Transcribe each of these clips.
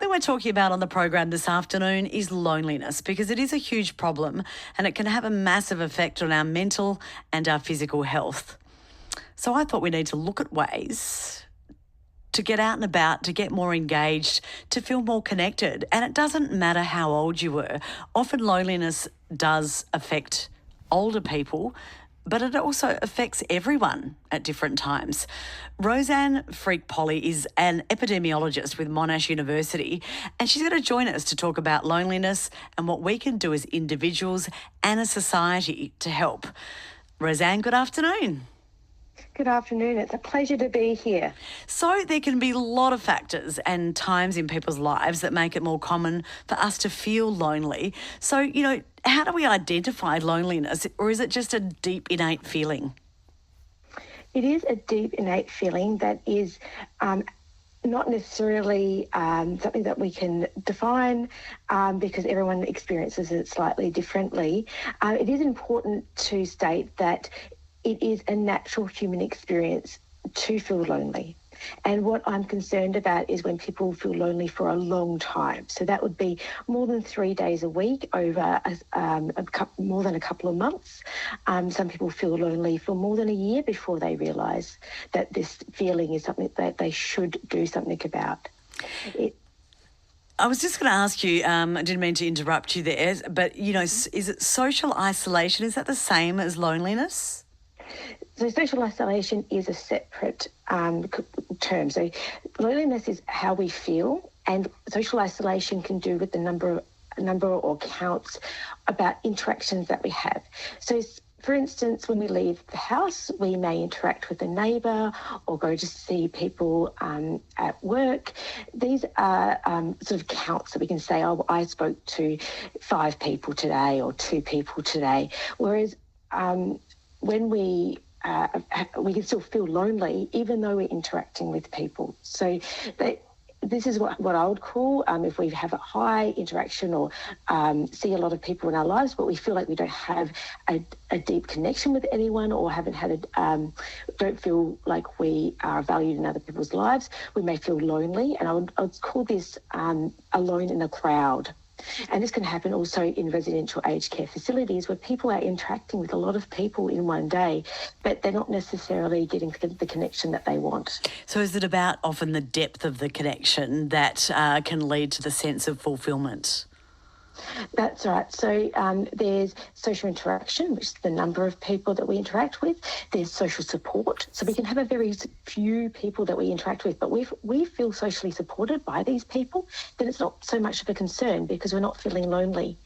Something we're talking about on the program this afternoon is loneliness, because it is a huge problem and it can have a massive effect on our mental and our physical health. So I thought we need to look at ways to get out and about, to get more engaged, to feel more connected. And it doesn't matter how old you were. Often loneliness does affect older people, but it also affects everyone at different times. Rosanne Freak-Poli is an epidemiologist with Monash University, and she's going to join us to talk about loneliness and what we can do as individuals and a society to help. Rosanne, good afternoon. Good afternoon. It's a pleasure to be here. So there can be a lot of factors and times in people's lives that make it more common for us to feel lonely. So, how do we identify loneliness, or is it just a deep, innate feeling? It is a deep, innate feeling that is not necessarily something that we can define because everyone experiences it slightly differently. It is important to state that it is a natural human experience to feel lonely. And what I'm concerned about is when people feel lonely for a long time. So that would be more than 3 days a week over more than a couple of months. Some people feel lonely for more than a year before they realise that this feeling is something that they should do something about. I was just going to ask you, I didn't mean to interrupt you there, but, is it social isolation? Is that the same as loneliness? So social isolation is a separate term. So loneliness is how we feel, and social isolation can do with the number or counts about interactions that we have. So for instance, when we leave the house, we may interact with a neighbour or go to see people at work. These are sort of counts that we can say, oh, I spoke to 5 people today or 2 people today. Whereas when we can still feel lonely even though we're interacting with people. So this is what I would call if we have a high interaction or see a lot of people in our lives, but we feel like we don't have a deep connection with anyone or don't feel like we are valued in other people's lives, we may feel lonely. And I would call this alone in a crowd. And this can happen also in residential aged care facilities where people are interacting with a lot of people in one day, but they're not necessarily getting the connection that they want. So is it about often the depth of the connection that can lead to the sense of fulfilment? That's right. So there's social interaction, which is the number of people that we interact with. There's social support. So we can have a very few people that we interact with, but we feel socially supported by these people, then it's not so much of a concern because we're not feeling lonely.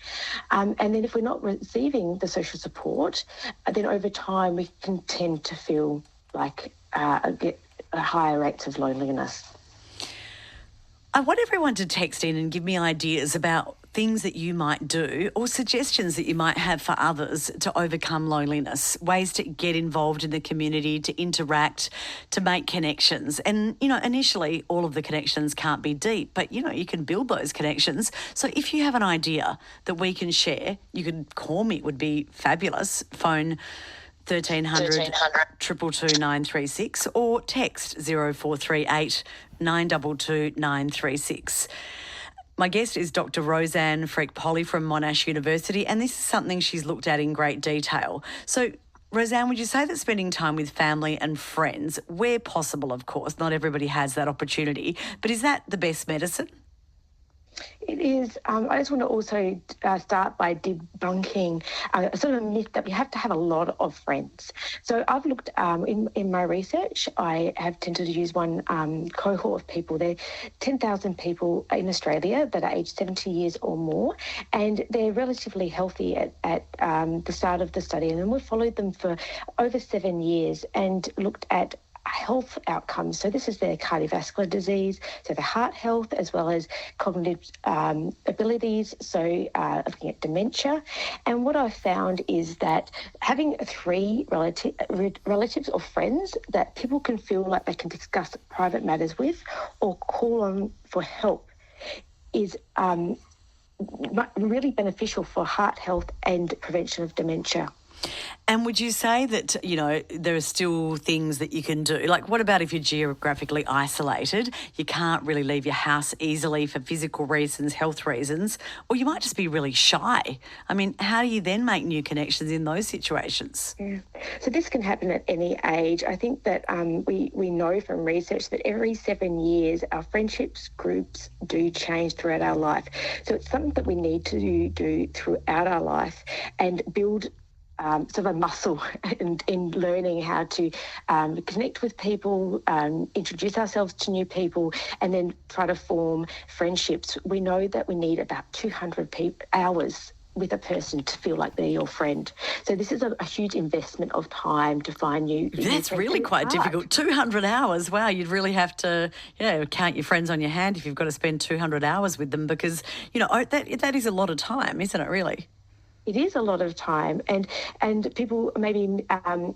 And then if we're not receiving the social support, then over time we can tend to feel like get higher rates of loneliness. I want everyone to text in and give me ideas about things that you might do or suggestions that you might have for others to overcome loneliness, ways to get involved in the community, to interact, to make connections. And, initially all of the connections can't be deep, but, you can build those connections. So if you have an idea that we can share, you can call me. It would be fabulous. Phone 1300 222 936 or text 0438 922 936. My guest is Dr. Rosanne Freak-Poli from Monash University, and this is something she's looked at in great detail. So, Rosanne, would you say that spending time with family and friends, where possible, of course, not everybody has that opportunity, but is that the best medicine? It is. I just want to also start by debunking a sort of myth that we have to have a lot of friends. So I've looked in my research, I have tended to use one cohort of people. There are 10,000 people in Australia that are aged 70 years or more, and they're relatively healthy at the start of the study. And then we followed them for over 7 years and looked at health outcomes. So this is their cardiovascular disease, so their heart health, as well as cognitive abilities, so looking at dementia. And what I've found is that having 3 relatives or friends that people can feel like they can discuss private matters with or call on for help is really beneficial for heart health and prevention of dementia. And would you say that, there are still things that you can do? Like, what about if you're geographically isolated? You can't really leave your house easily for physical reasons, health reasons, or you might just be really shy. I mean, how do you then make new connections in those situations? Yeah. So this can happen at any age. I think that we know from research that every 7 years our friendships groups do change throughout our life. So it's something that we need to do throughout our life and build sort of a muscle in learning how to connect with people, introduce ourselves to new people, and then try to form friendships. We know that we need about 200 hours with a person to feel like they're your friend. So this is a huge investment of time to find new That's friends. really quite difficult. 200 hours. Wow, you'd really have to count your friends on your hand if you've got to spend 200 hours with them because, that is a lot of time, isn't it, really? It is a lot of time, and people maybe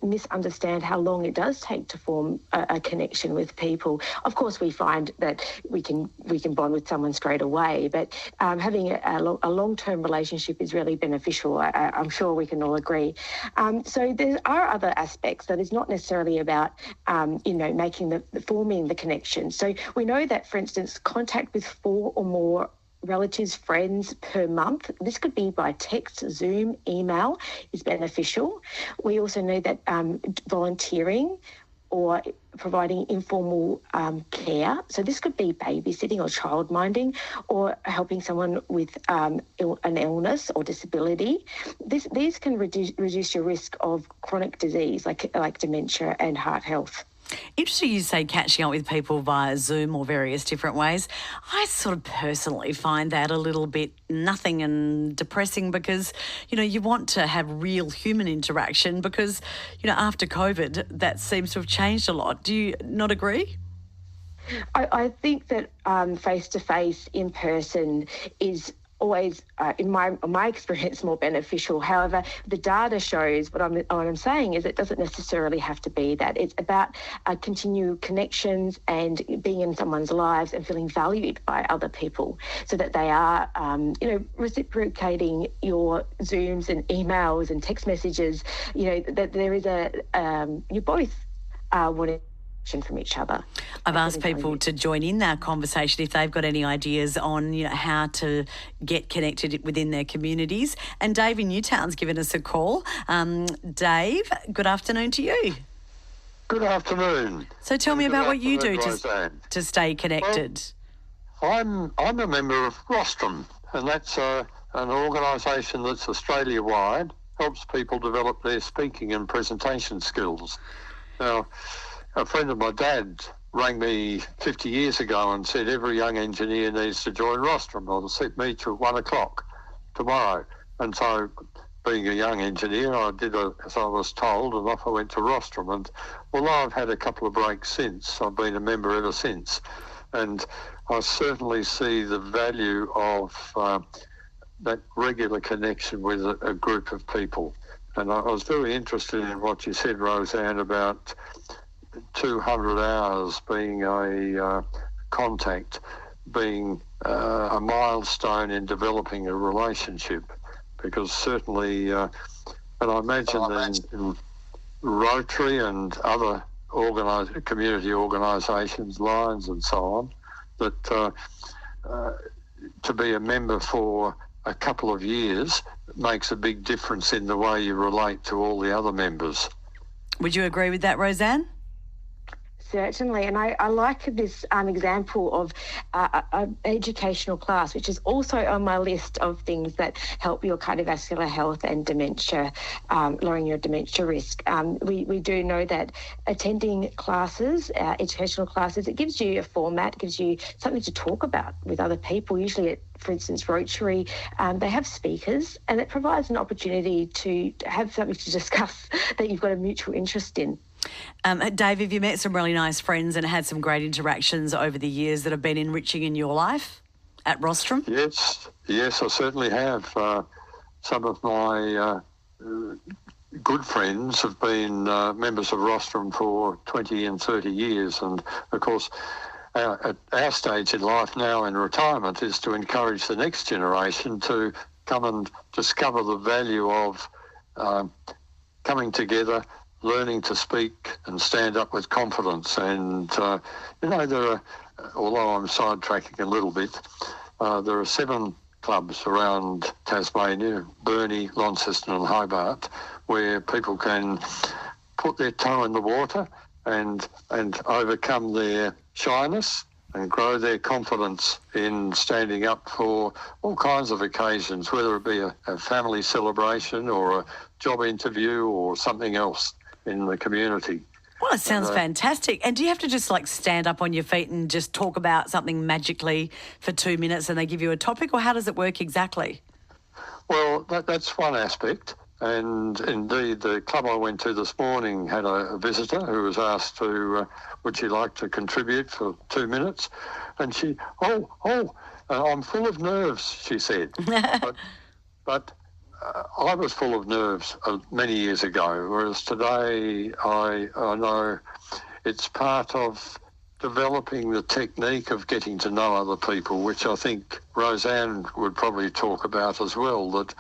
misunderstand how long it does take to form a connection with people. Of course, we find that we can bond with someone straight away, but having a long-term relationship is really beneficial. I'm sure we can all agree. So there are other aspects that is not necessarily about forming the connection. So we know that, for instance, contact with 4 or more relatives, friends per month. This could be by text, Zoom, email is beneficial. We also know that volunteering or providing informal care. So this could be babysitting or childminding or helping someone with an illness or disability. These can reduce your risk of chronic disease like dementia and heart health. Interesting you say catching up with people via Zoom or various different ways. I sort of personally find that a little bit nothing and depressing because, you want to have real human interaction because, after COVID, that seems to have changed a lot. Do you not agree? I think that face-to-face, in person is always, in my experience, more beneficial. However, the data shows what I'm saying is it doesn't necessarily have to be that. It's about continued connections and being in someone's lives and feeling valued by other people, so that they are, reciprocating your Zooms and emails and text messages. That there is you both want from each other. I've asked people to join in that conversation if they've got any ideas on how to get connected within their communities. And Dave in Newtown's given us a call. Dave, good afternoon to you. Good afternoon. So tell me about what you do to stay connected. Well, I'm a member of Rostrum, and that's an organisation that's Australia-wide, helps people develop their speaking and presentation skills. Now, a friend of my dad rang me 50 years ago and said every young engineer needs to join Rostrum. I'll meet you at 1 o'clock tomorrow. And so, being a young engineer, I did as I was told, and off I went to Rostrum. And although I've had a couple of breaks since, I've been a member ever since. And I certainly see the value of that regular connection with a group of people. And I was very interested in what you said, Rosanne, about 200 hours being a contact, being a milestone in developing a relationship, because certainly, and I imagine in Rotary and other community organisations, Lions and so on, that to be a member for a couple of years makes a big difference in the way you relate to all the other members. Would you agree with that, Rosanne? Certainly, and I like this example of an educational class, which is also on my list of things that help your cardiovascular health and dementia, lowering your dementia risk. We do know that attending classes, educational classes, it gives you a format, gives you something to talk about with other people. Usually at, for instance, Rotary, they have speakers, and it provides an opportunity to have something to discuss that you've got a mutual interest in. Dave, have you met some really nice friends and had some great interactions over the years that have been enriching in your life at Rostrum? Yes, I certainly have. Some of my good friends have been members of Rostrum for 20 and 30 years. And, of course, at our stage in life now in retirement is to encourage the next generation to come and discover the value of coming together, learning to speak and stand up with confidence. And, there are, although I'm sidetracking a little bit, there are 7 clubs around Tasmania, Burnie, Launceston and Hobart, where people can put their toe in the water and overcome their shyness and grow their confidence in standing up for all kinds of occasions, whether it be a family celebration or a job interview or something else in the community. Well, it sounds fantastic. And do you have to just stand up on your feet and just talk about something magically for 2 minutes and they give you a topic, or how does it work exactly? Well, that's one aspect. And indeed, the club I went to this morning had a visitor who was asked to, would she like to contribute for 2 minutes? And she, I'm full of nerves, she said. but I was full of nerves many years ago, whereas today I know it's part of developing the technique of getting to know other people, which I think Rosanne would probably talk about as well, that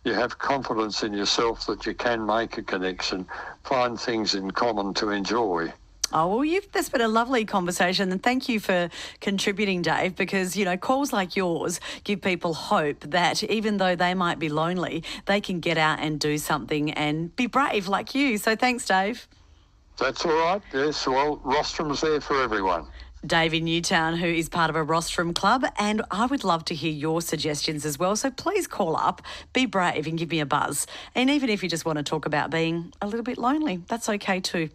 you have confidence in yourself that you can make a connection, find things in common to enjoy. Oh, well, that's been a lovely conversation, and thank you for contributing, Dave, because, calls like yours give people hope that even though they might be lonely, they can get out and do something and be brave like you. So thanks, Dave. That's all right, yes. Well, Rostrum's there for everyone. Dave in Newtown, who is part of a rostrum club, and I would love to hear your suggestions as well. So please call up, be brave and give me a buzz. And even if you just want to talk about being a little bit lonely, that's okay too.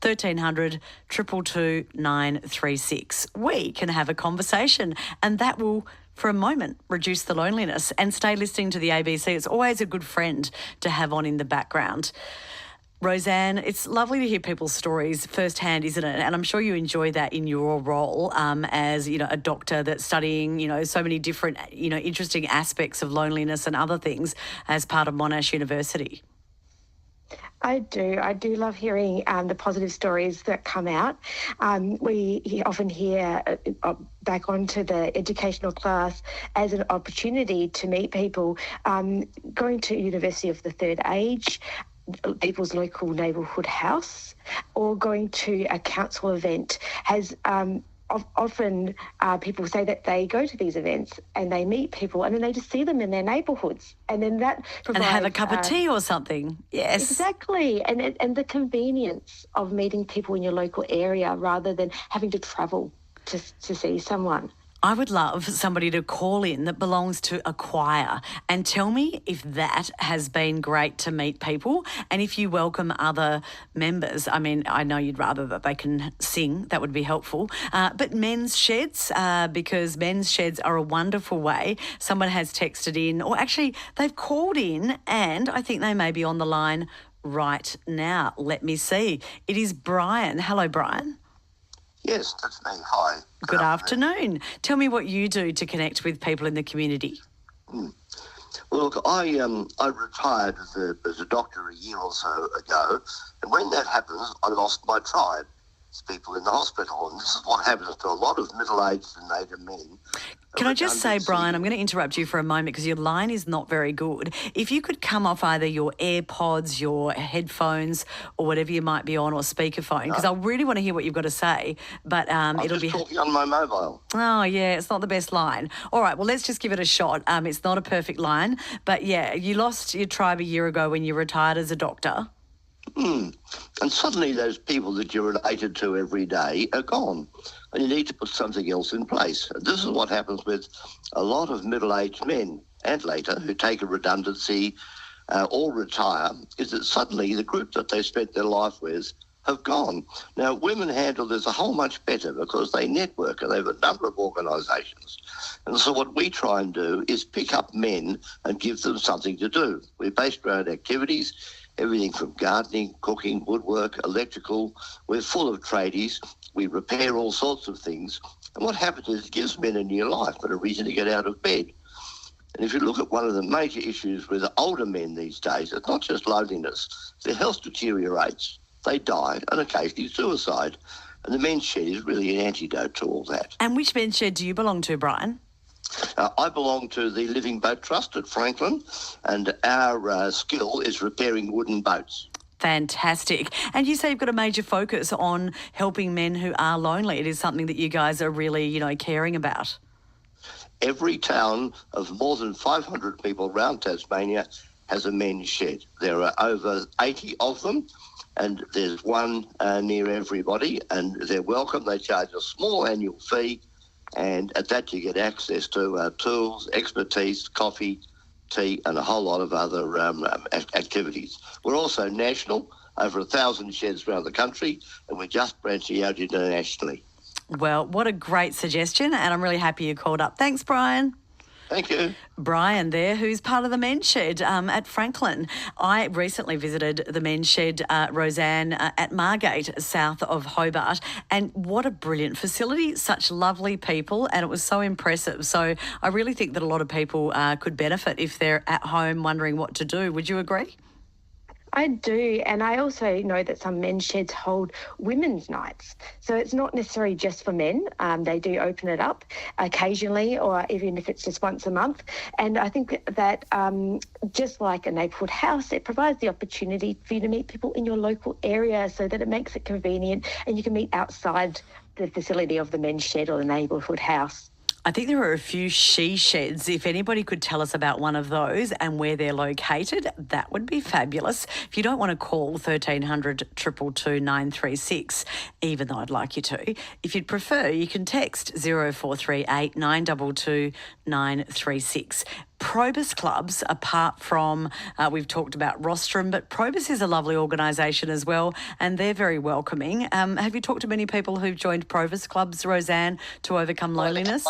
1300 222 936. We can have a conversation, and that will, for a moment, reduce the loneliness. And stay listening to the ABC. It's always a good friend to have on in the background. Rosanne, it's lovely to hear people's stories firsthand, isn't it? And I'm sure you enjoy that in your role as, a doctor that's studying, so many different, interesting aspects of loneliness and other things as part of Monash University. I do love hearing the positive stories that come out. We often hear back onto the educational class as an opportunity to meet people going to University of the Third Age, people's local neighbourhood house, or going to a council event has often people say that they go to these events and they meet people and then they just see them in their neighbourhoods, and then that provides... And have a cup of tea or something. Yes. Exactly. And the convenience of meeting people in your local area rather than having to travel to see someone. I would love somebody to call in that belongs to a choir and tell me if that has been great to meet people, and if you welcome other members. I mean, I know you'd rather that they can sing. That would be helpful. But men's sheds, because men's sheds are a wonderful way. Someone has texted in, or actually they've called in, and I think they may be on the line right now. Let me see. It is Brian. Hello, Brian. Yes, that's me. Hi. Good afternoon. Tell me what you do to connect with people in the community. Well, look, I retired as a doctor a year or so ago, and when that happens, I lost my tribe. It's people in the hospital, and this is what happens to a lot of middle-aged and native men. Can I just say, Brian, I'm going to interrupt you for a moment because your line is not very good. If you could come off either your AirPods, your headphones, or whatever you might be on, or speakerphone, because I really want to hear what you've got to say. But it'll be talking on my mobile. Oh, yeah, it's not the best line. All right, well, let's just give it a shot. It's not a perfect line, but yeah, you lost your tribe a year ago when you retired as a doctor. And suddenly those people that you're related to every day are gone, and you need to put something else in place. And this is what happens with a lot of middle-aged men and later who take a redundancy or retire, is that suddenly the group that they spent their life with have gone. Now, women handle this a whole much better because they network and they have a number of organisations. And so what we try and do is pick up men and give them something to do. We're based around activities, everything from gardening, cooking, woodwork, electrical. We're full of tradies. We repair all sorts of things. And what happens is it gives men a new life and a reason to get out of bed. And if you look at one of the major issues with older men these days, it's not just loneliness. Their health deteriorates. They die, and occasionally suicide. And the men's shed is really an antidote to all that. And which men's shed do you belong to, Brian? I belong to the Living Boat Trust at Franklin, and our skill is repairing wooden boats. Fantastic. And you say you've got a major focus on helping men who are lonely. It is something that you guys are really, caring about. Every town of more than 500 people around Tasmania has a men's shed. There are over 80 of them, and there's one near everybody, and they're welcome. They charge a small annual fee, and at that you get access to tools, expertise, coffee, tea, and a whole lot of other activities. We're also national, over 1,000 sheds around the country, and we're just branching out internationally. Well, what a great suggestion, and I'm really happy you called up. Thanks, Brian. Thank you. Brian there, who's part of the men's shed at Franklin. I recently visited the men's shed, Rosanne, at Margate, south of Hobart, and what a brilliant facility, such lovely people, and it was so impressive. So I really think that a lot of people could benefit if they're at home wondering what to do. Would you agree? I do, and I also know that some men's sheds hold women's nights. So it's not necessarily just for men. They do open it up occasionally, or even if it's just once a month. And I think that just like a neighbourhood house, it provides the opportunity for you to meet people in your local area so that it makes it convenient and you can meet outside the facility of the men's shed or the neighbourhood house. I think there are a few she sheds. If anybody could tell us about one of those and where they're located, that would be fabulous. If you don't want to call 1300 222 936, even though I'd like you to, if you'd prefer, you can text 0438 922 936. Probus clubs, apart from, we've talked about rostrum, but Probus is a lovely organisation as well, and they're very welcoming. Have you talked to many people who've joined Probus clubs, Rosanne, to overcome loneliness?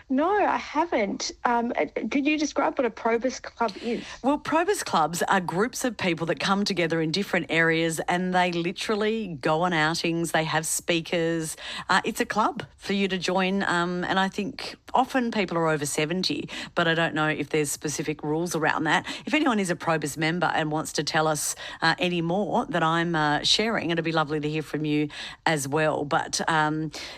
No, I haven't. Could you describe what a Probus club is? Well, Probus clubs are groups of people that come together in different areas and they literally go on outings, they have speakers. It's a club for you to join, and I think often people are over 70, but I don't know if there's specific rules around that. If anyone is a Probus member and wants to tell us any more that I'm sharing, it'd be lovely to hear from you as well. But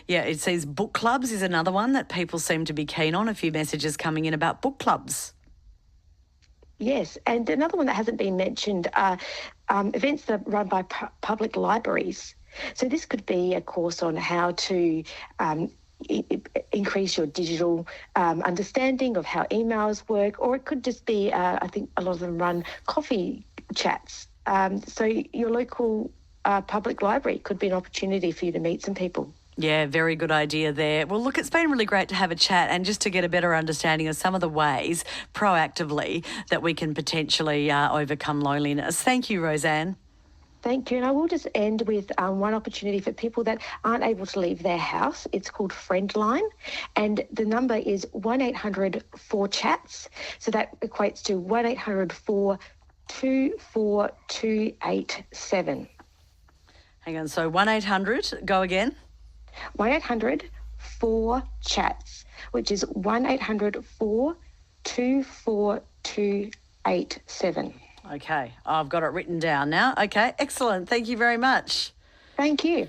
it says book clubs is another one that people seem to be keen on. A few messages coming in about book clubs. Yes, and another one that hasn't been mentioned are events that are run by public libraries. So this could be a course on how to increase your digital understanding of how emails work, or it could just be, I think a lot of them run coffee chats. So your local public library could be an opportunity for you to meet some people. Yeah, very good idea there. Well, look, it's been really great to have a chat and just to get a better understanding of some of the ways proactively that we can potentially overcome loneliness. Thank you, Rosanne. Thank you. And I will just end with one opportunity for people that aren't able to leave their house. It's called Friendline, and the number is 1-800-4CHATS. So that equates to 1-800-424-287. Hang on, so 1-800, go again. 1-800-4CHATS, which is 1-800-424-287. Okay, I've got it written down now. Okay, excellent. Thank you very much. Thank you.